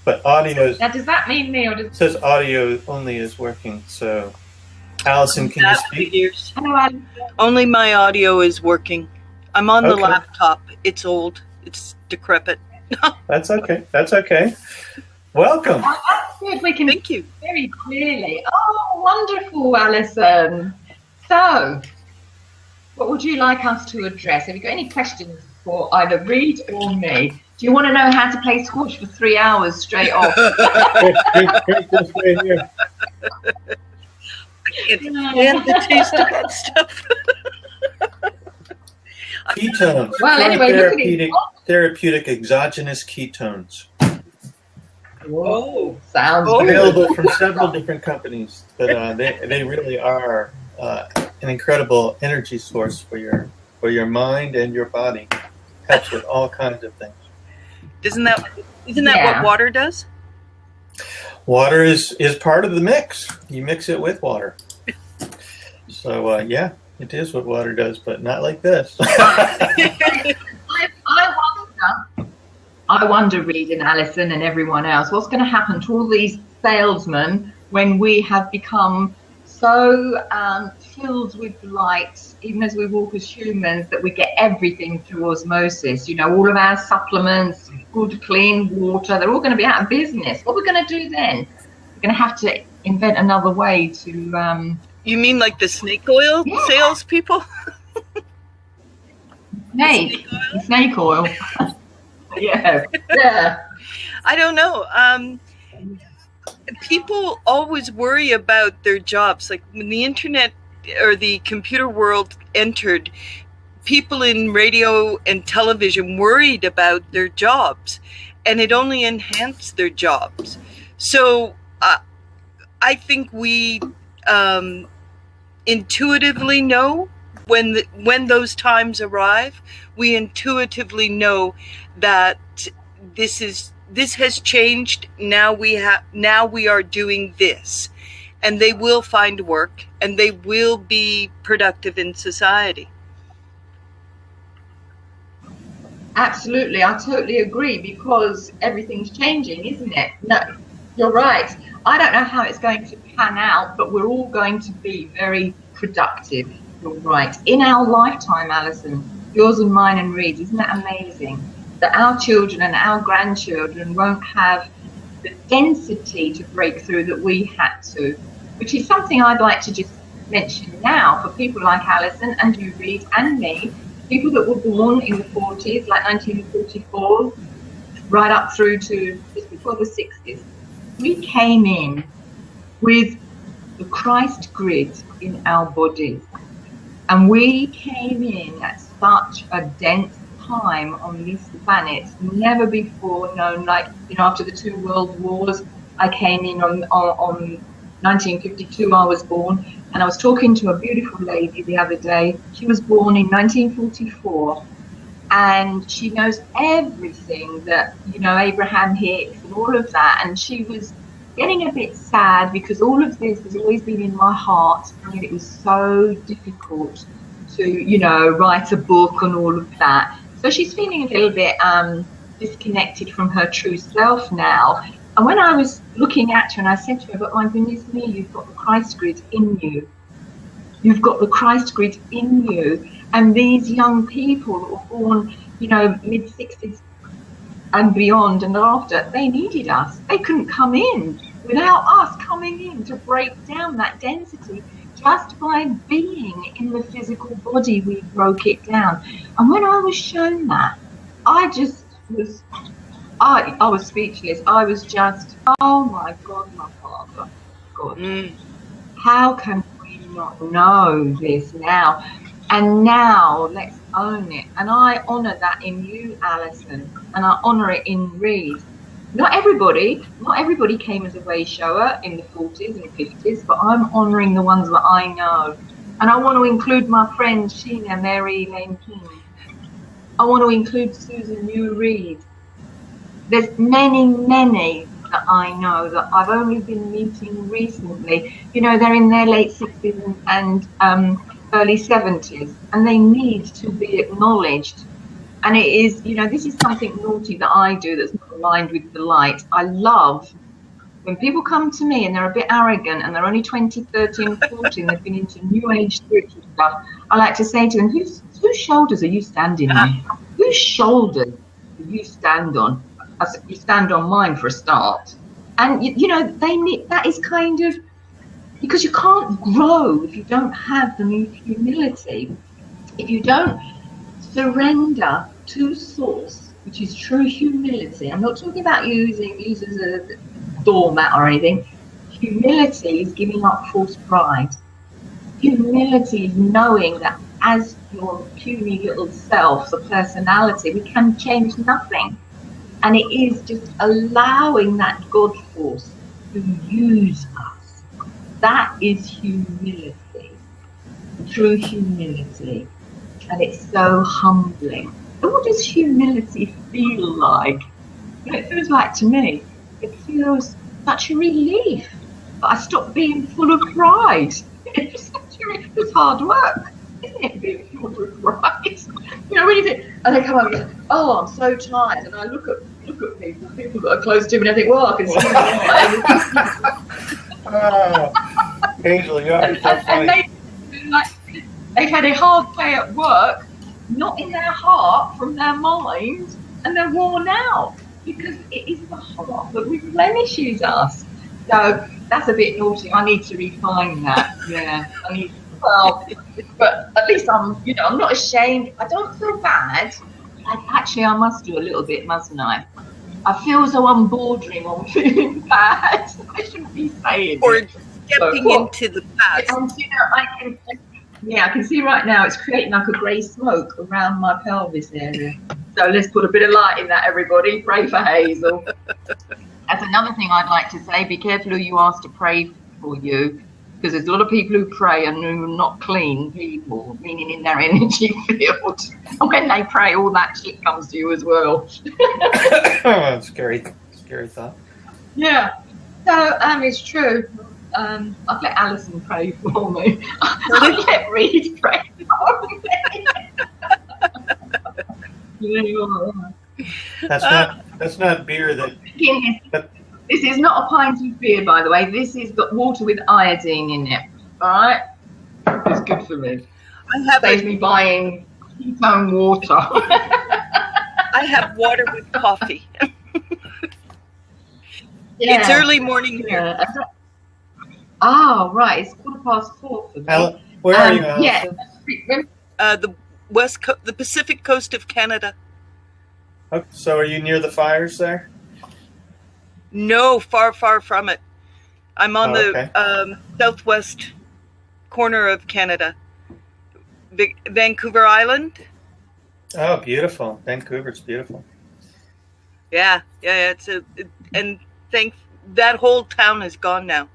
but audio. Now, does that mean me or does? It says audio only is working. So, Alison, can you speak? Hello, Alison. Only my audio is working. I'm on the laptop. It's old. It's decrepit. That's okay. That's okay. Welcome. Oh, that's good. We can Thank you. Very clearly. Oh, wonderful, Alison. So, what would you like us to address? Have you got any questions for either Reed or me? Do you want to know how to play squash for 3 hours straight off? Just right here. And the taste of that stuff. Ketones. Well, anyway, therapeutic exogenous ketones. Whoa, sounds available from several different companies, but they really are an incredible energy source for your mind and your body. Helps with all kinds of things. Isn't that what water does? Water is part of the mix. You mix it with water. So yeah, it is what water does, but not like this. I wonder, Reed and Alison and everyone else, what's going to happen to all these salesmen when we have become so filled with light, even as we walk as humans, that we get everything through osmosis. You know, all of our supplements, good, clean water, they're all going to be out of business. What are we going to do then? We're going to have to invent another way to... You mean like the snake oil salespeople? Snake oil. Yeah. I don't know. people always worry about their jobs. Like when the internet or the computer world entered, people in radio and television worried about their jobs, and it only enhanced their jobs. So I think we intuitively know when those times arrive. We intuitively know that this has changed. Now we are doing this, and they will find work and they will be productive in society. Absolutely, I totally agree, because everything's changing, isn't it? No, you're right. I don't know how it's going to pan out, but we're all going to be very productive. You're right. In our lifetime, Alison, yours and mine and Reed, isn't that amazing? That our children and our grandchildren won't have the density to break through that we had to, which is something I'd like to just mention now for people like Alison and you, Reed, and me, people that were born in the 40s, like 1944, right up through to just before the 60s. We came in with the Christ grid in our bodies, and we came in at such a dense time on this planet, never before known. Like, you know, after the 2 world wars, I came in on 1952, I was born, and I was talking to a beautiful lady the other day. She was born in 1944, and she knows everything that, you know, Abraham Hicks and all of that, and she was getting a bit sad because all of this has always been in my heart, and it was so difficult to, you know, write a book and all of that. So she's feeling a little bit disconnected from her true self now. And when I was looking at her, and I said to her, but my goodness me, you've got the Christ grid in you. You've got the Christ grid in you. And these young people that were born, you know, mid-60s and beyond and after, they needed us. They couldn't come in without us coming in to break down that density. Just by being in the physical body, we broke it down. And when I was shown that, I just was... I was speechless. I was just, oh my God, my Father, God. How can we not know this now? And now let's own it. And I honour that in you, Alison, and I honour it in Reed. Not everybody came as a way shower in the 40s and 50s, but I'm honouring the ones that I know. And I want to include my friend Sheena Mary Lane King. I want to include Susan New Reed. There's many that I know that I've only been meeting recently. You know, they're in their late 60s and early 70s, and they need to be acknowledged. And it is, you know, this is something naughty that I do that's not aligned with the light. I love when people come to me and they're a bit arrogant and they're only 20, 13, 14, they've been into new age spiritual stuff. I like to say to them, whose shoulders are you standing on? Whose shoulders do you stand on? You stand on mine for a start. And you know, they need, that is kind of, because you can't grow if you don't have the humility, if you don't surrender to source, which is true humility. I'm not talking about using as a doormat or anything. Humility is giving up false pride. Humility is knowing that as your puny little self, the personality, we can change nothing. And it is just allowing that God force to use us. That is humility, true humility. And it's so humbling. And what does humility feel like? It feels like to me, it feels such a relief. But I stopped being full of pride. It's hard work, isn't it, being full of pride? You know, when you think, and they come up and say, oh, I'm so tired. And I look at people that are close to me, and I think, well, I can see them. Oh, Hazel, you are so funny. They've had a hard day at work, not in their heart, from their mind, and they're worn out because it is the heart that replenishes us. So that's a bit naughty. I need to refine that. Yeah, I need. Well, but at least I'm not ashamed. I don't feel bad. I must do a little bit, mustn't I? I feel as though I'm bordering on feeling bad. I shouldn't be saying Or it. stepping into the past. And I can see right now it's creating like a grey smoke around my pelvis area. So let's put a bit of light in that, everybody. Pray for Hazel. That's another thing I'd like to say. Be careful who you ask to pray for you, because there's a lot of people who pray and who are not clean people, meaning in their energy field. And when they pray, all that shit comes to you as well. Scary thought. Yeah. So it's true. I've let Alison pray for me. I've let Reed pray for me. That's not beer that. This is not a pint of beer, by the way. This has got water with iodine in it. All right, it's good for me. Saves me buying ketone water. I have water with coffee. Yeah. It's early morning here. Oh, right. It's 4:15 for me. Where are you, Alison? Yeah. The Pacific coast of Canada. Okay, so are you near the fires there? No, far from it. I'm on the southwest corner of Canada. Vancouver Island. Oh, beautiful. Vancouver's beautiful. Yeah. That whole town is gone now.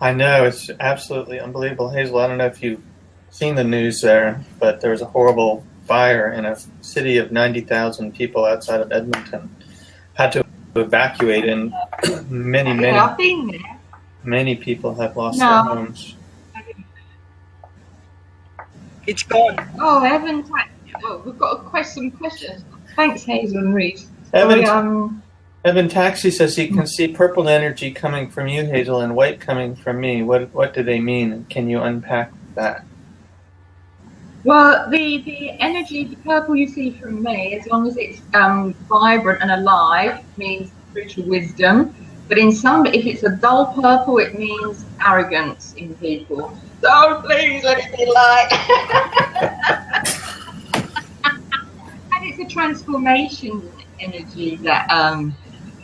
I know, it's absolutely unbelievable. Hazel, I don't know if you've seen the news there, but there was a horrible fire in a city of 90,000 people outside of Edmonton. Had to evacuate, and many people have lost their homes. It's gone. Oh, Evan, we've got some questions. Thanks, Hazel and Reese. Evan Taxi says he can see purple energy coming from you, Hazel, and white coming from me. What do they mean? Can you unpack that? Well, the energy, the purple you see from me, as long as it's vibrant and alive, means spiritual wisdom. But if it's a dull purple, it means arrogance in people. So please let it be light. And it's a transformation energy that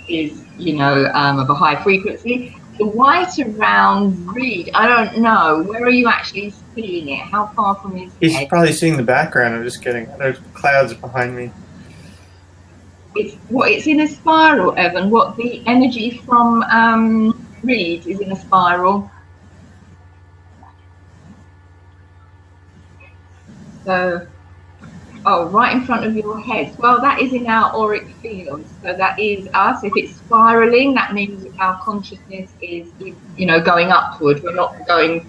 is, of a high frequency. The white around Reed, I don't know. Where are you actually seeing it? How far from his He's head? probably seeing the background. I'm just kidding. There's clouds behind me. It's in a spiral, Evan. What the energy from Reed is in a spiral. So, right in front of your head. Well, that is in our auric field. So that is us. If it's spiraling, that means our consciousness is, going upward. We're not going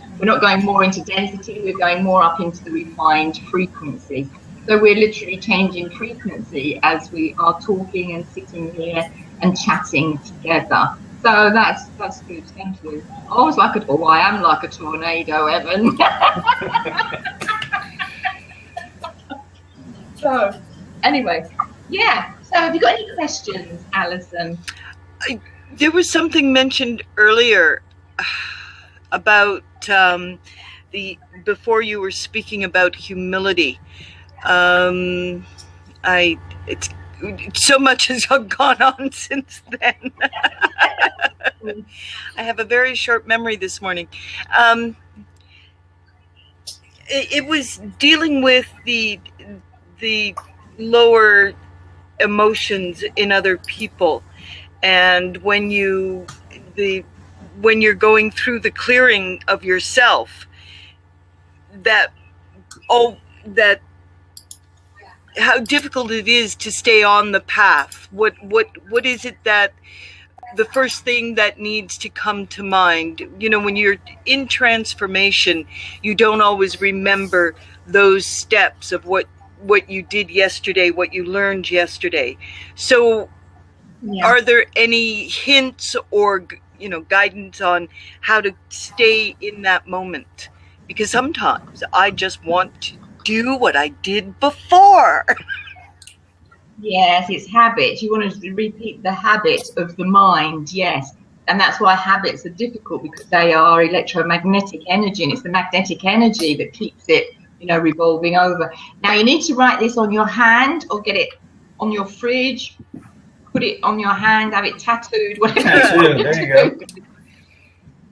more into density. We're going more up into the refined frequency. So we're literally changing frequency as we are talking and sitting here and chatting together. So that's good. Thank you. I am like a tornado, Evan. So, anyway, yeah. So, have you got any questions, Alison? There was something mentioned earlier about before you were speaking about humility. It's so much has gone on since then. I have a very short memory this morning. It was dealing with the lower emotions in other people, and when you're going through the clearing of yourself, how difficult it is to stay on the path. What is it that the first thing that needs to come to mind? When you're in transformation, you don't always remember those steps of what you did yesterday, what you learned yesterday. So Are there any hints or guidance on how to stay in that moment? Because sometimes I just want to do what I did before. Yes, it's habits. You want to repeat the habit of the mind, yes. And that's why habits are difficult, because they are electromagnetic energy, and it's the magnetic energy that keeps it, revolving over. Now, you need to write this on your hand or get it on your fridge put it on your hand, have it tattooed, whatever. Tattooed, there you go.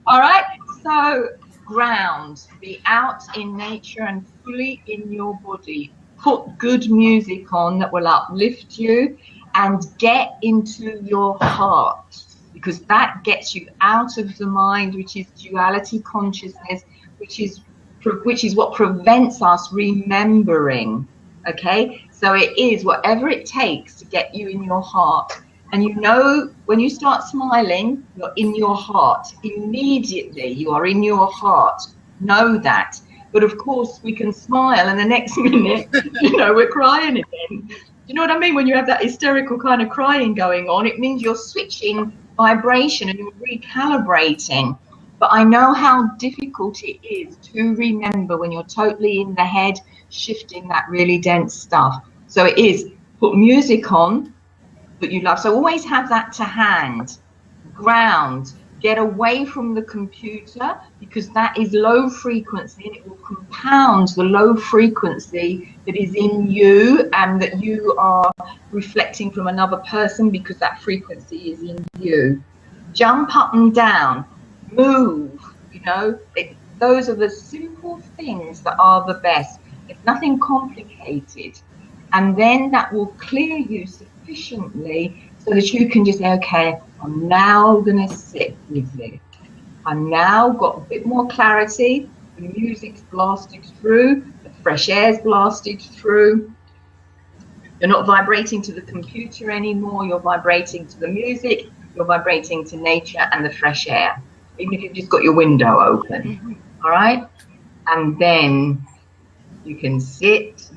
All right, so ground, be out in nature and fully in your body. Put good music on that will uplift you, and get into your heart, because that gets you out of the mind, which is duality consciousness, which is what prevents us remembering. Okay, so it is whatever it takes to get you in your heart. And you know, when you start smiling, you're in your heart. Immediately, you are in your heart. Know that. But of course, we can smile, and the next minute, you know, we're crying again. You know what I mean? When you have that hysterical kind of crying going on, it means you're switching vibration and you're recalibrating. But I know how difficult it is to remember when you're totally in the head, shifting that really dense stuff. So it is, put music on that you love. So always have that to hand. Ground, get away from the computer, because that is low frequency and it will compound the low frequency that is in you and that you are reflecting from another person, because that frequency is in you. Jump up and down, move, you know, those are the simple things that are the best. It's nothing complicated. And then that will clear you sufficiently so that you can just say, okay, I'm now going to sit with it. I'm now got a bit more clarity. The music's blasted through, the fresh air's blasted through. You're not vibrating to the computer anymore. You're vibrating to the music. You're vibrating to nature and the fresh air, even if you've just got your window open. All right? And then you can sit.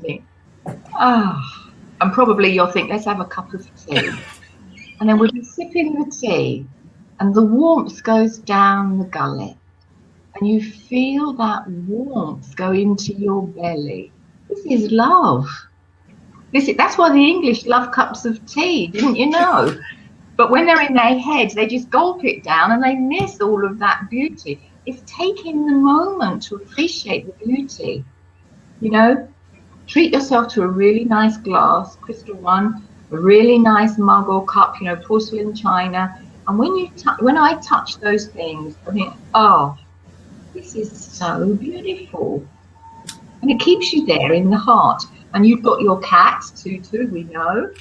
And probably you'll think, let's have a cup of tea. And then we'll be sipping the tea, and the warmth goes down the gullet, and you feel that warmth go into your belly. This is love. That's why the English love cups of tea, didn't you know? But when they're in their heads, they just gulp it down and they miss all of that beauty. It's taking the moment to appreciate the beauty. You know, treat yourself to a really nice glass, crystal one, a really nice mug or cup, you know, porcelain china. And when I touch those things, I think, oh, this is so beautiful. And it keeps you there in the heart. And you've got your cat, Tutu, we know.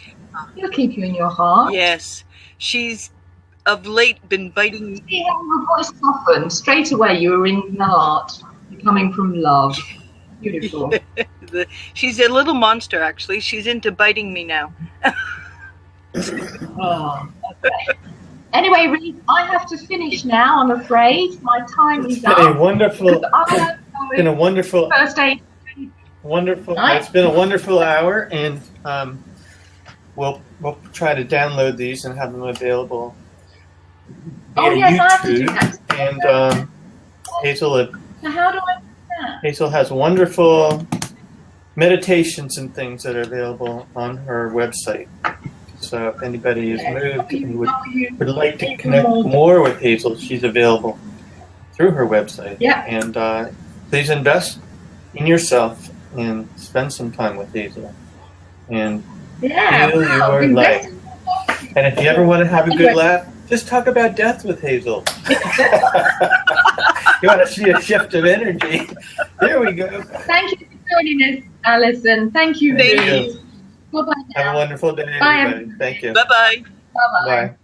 He'll keep you in your heart. Yes. She's of late been biting. See how your voice softened? Straight away you were in the heart. You're coming from love. Beautiful. She's a little monster, actually. She's into biting me now. Oh, okay. Anyway, Reed, I have to finish now, I'm afraid. My time is up. It's been a wonderful first aid. Wonderful. It's been a wonderful hour, and we'll try to download these and have them available via yes, YouTube. I have to do that. And Hazel, So how do I do that? Hazel has wonderful meditations and things that are available on her website. So if anybody is moved and would like to connect more with Hazel, she's available through her website. Yeah. And please invest in yourself and spend some time with Hazel. And feel your life. And if you ever want to have a good laugh, just talk about death with Hazel. You want to see a shift of energy? There we go. Thank you for joining us, Alison. Thank you. Thank you. Bye-bye now. Have a wonderful day, Bye, everybody. Thank you. Bye-bye. Bye-bye. Bye.